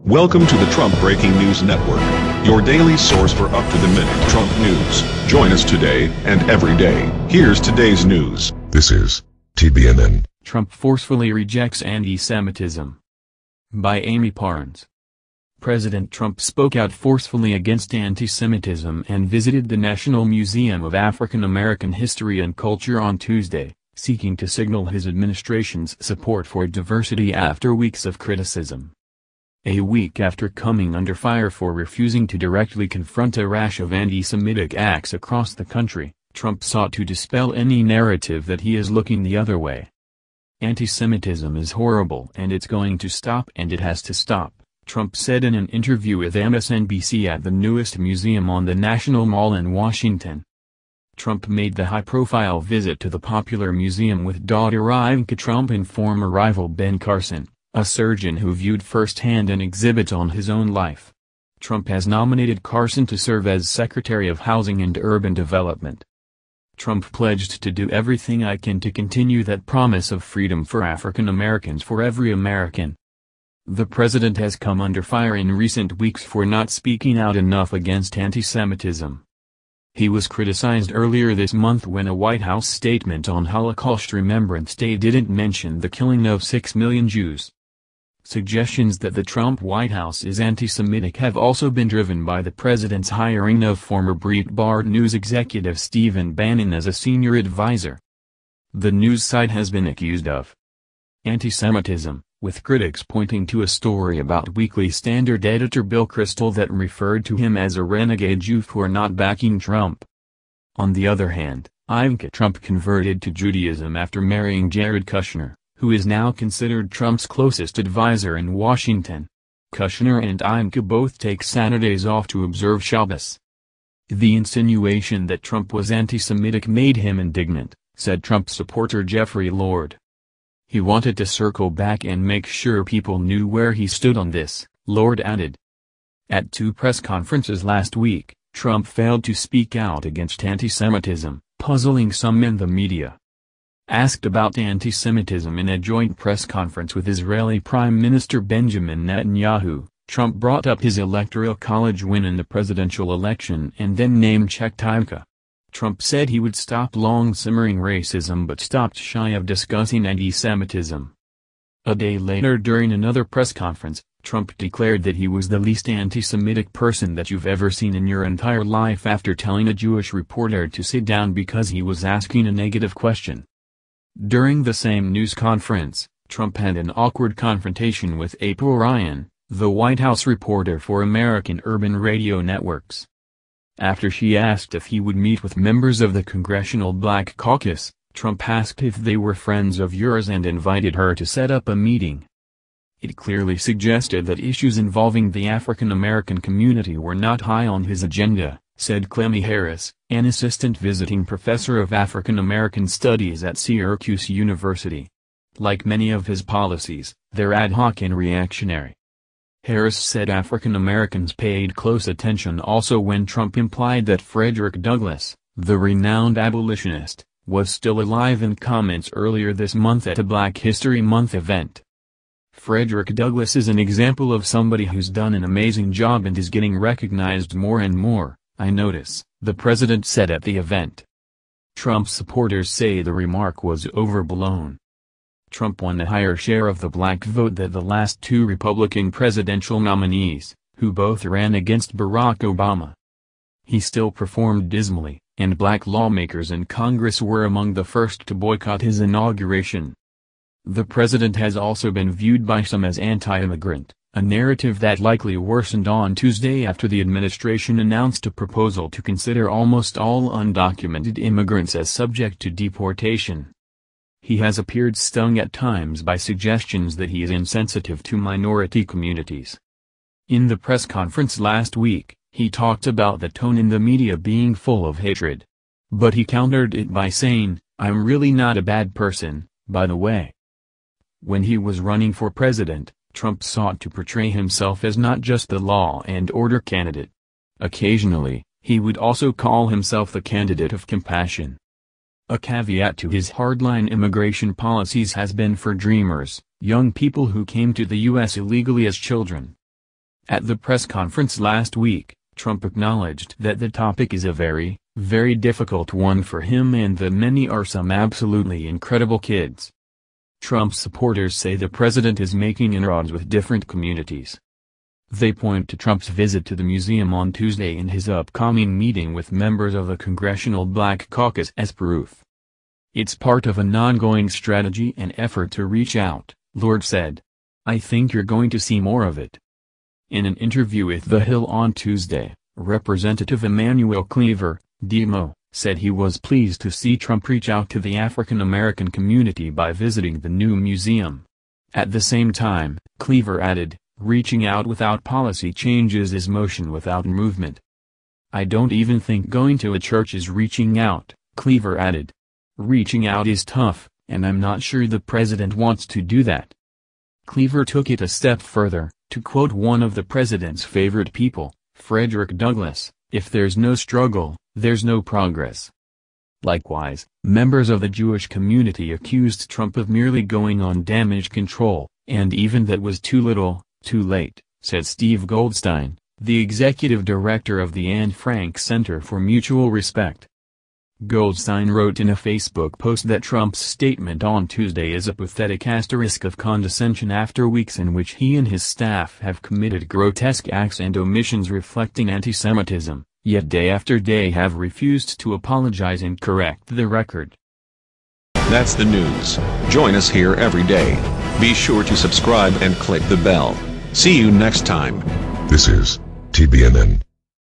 Welcome to the Trump Breaking News Network, your daily source for up-to-the-minute Trump news. Join us today and every day. Here's today's news. This is TBNN. Trump forcefully rejects anti-Semitism. By Amy Parnes. President Trump spoke out forcefully against anti-Semitism and visited the National Museum of African American History and Culture on Tuesday, seeking to signal his administration's support for diversity after weeks of criticism. A week after coming under fire for refusing to directly confront a rash of anti-Semitic acts across the country, Trump sought to dispel any narrative that he is looking the other way. Anti-Semitism is horrible and it's going to stop, and it has to stop, Trump said in an interview with MSNBC at the newest museum on the National Mall in Washington. Trump made the high-profile visit to the popular museum with daughter Ivanka Trump and former rival Ben Carson, a surgeon who viewed firsthand an exhibit on his own life. Trump has nominated Carson to serve as Secretary of Housing and Urban Development. Trump pledged to do everything I can to continue that promise of freedom for African Americans, for every American. The president has come under fire in recent weeks for not speaking out enough against anti-Semitism. He was criticized earlier this month when a White House statement on Holocaust Remembrance Day didn't mention the killing of 6 million Jews. Suggestions that the Trump White House is anti-Semitic have also been driven by the president's hiring of former Breitbart News executive Stephen Bannon as a senior advisor. The news site has been accused of anti-Semitism, with critics pointing to a story about Weekly Standard editor Bill Kristol that referred to him as a renegade Jew for not backing Trump. On the other hand, Ivanka Trump converted to Judaism after marrying Jared Kushner, who is now considered Trump's closest advisor in Washington. Kushner and Ivanka both take Saturdays off to observe Shabbos. The insinuation that Trump was anti-Semitic made him indignant, said Trump supporter Jeffrey Lord. He wanted to circle back and make sure people knew where he stood on this, Lord added. At two press conferences last week, Trump failed to speak out against anti-Semitism, puzzling some in the media. Asked about anti-Semitism in a joint press conference with Israeli Prime Minister Benjamin Netanyahu, Trump brought up his Electoral College win in the presidential election and then name-checked Ivanka. Trump said he would stop long-simmering racism but stopped shy of discussing anti-Semitism. A day later, during another press conference, Trump declared that he was the least anti-Semitic person that you've ever seen in your entire life after telling a Jewish reporter to sit down because he was asking a negative question. During the same news conference, Trump had an awkward confrontation with April Ryan, the White House reporter for American Urban Radio Networks. After she asked if he would meet with members of the Congressional Black Caucus, Trump asked if they were friends of yours and invited her to set up a meeting. It clearly suggested that issues involving the African American community were not high on his agenda, said Clemmy Harris, an assistant visiting professor of African American Studies at Syracuse University. Like many of his policies, they're ad hoc and reactionary. Harris said African Americans paid close attention also when Trump implied that Frederick Douglass, the renowned abolitionist, was still alive in comments earlier this month at a Black History Month event. Frederick Douglass is an example of somebody who's done an amazing job and is getting recognized more and more, I notice, the president said at the event. Trump supporters say the remark was overblown. Trump won a higher share of the black vote than the last two Republican presidential nominees, who both ran against Barack Obama. He still performed dismally, and black lawmakers in Congress were among the first to boycott his inauguration. The president has also been viewed by some as anti-immigrant, a narrative that likely worsened on Tuesday after the administration announced a proposal to consider almost all undocumented immigrants as subject to deportation. He has appeared stung at times by suggestions that he is insensitive to minority communities. In the press conference last week, he talked about the tone in the media being full of hatred. But he countered it by saying, "I'm really not a bad person, by the way." When he was running for president, Trump sought to portray himself as not just the law and order candidate. Occasionally, he would also call himself the candidate of compassion. A caveat to his hardline immigration policies has been for dreamers, young people who came to the U.S. illegally as children. At the press conference last week, Trump acknowledged that the topic is a very, very difficult one for him and that many are some absolutely incredible kids. Trump supporters say the president is making inroads with different communities. They point to Trump's visit to the museum on Tuesday and his upcoming meeting with members of the Congressional Black Caucus as proof. It's part of an ongoing strategy and effort to reach out, Lord said. I think you're going to see more of it. In an interview with The Hill on Tuesday, Representative Emanuel Cleaver, DMO, said he was pleased to see Trump reach out to the African American community by visiting the new museum. At the same time, Cleaver added, reaching out without policy changes is motion without movement. I don't even think going to a church is reaching out, Cleaver added. Reaching out is tough, and I'm not sure the president wants to do that. Cleaver took it a step further, to quote one of the president's favorite people, Frederick Douglass, if there's no struggle, there's no progress. Likewise, members of the Jewish community accused Trump of merely going on damage control, and even that was too little, too late, said Steve Goldstein, the executive director of the Anne Frank Center for Mutual Respect. Goldstein wrote in a Facebook post that Trump's statement on Tuesday is a pathetic asterisk of condescension after weeks in which he and his staff have committed grotesque acts and omissions reflecting anti-Semitism, yet day after day have refused to apologize and correct the record. That's the news. Join us here every day. Be sure to subscribe and click the bell. See you next time. This is TBNN.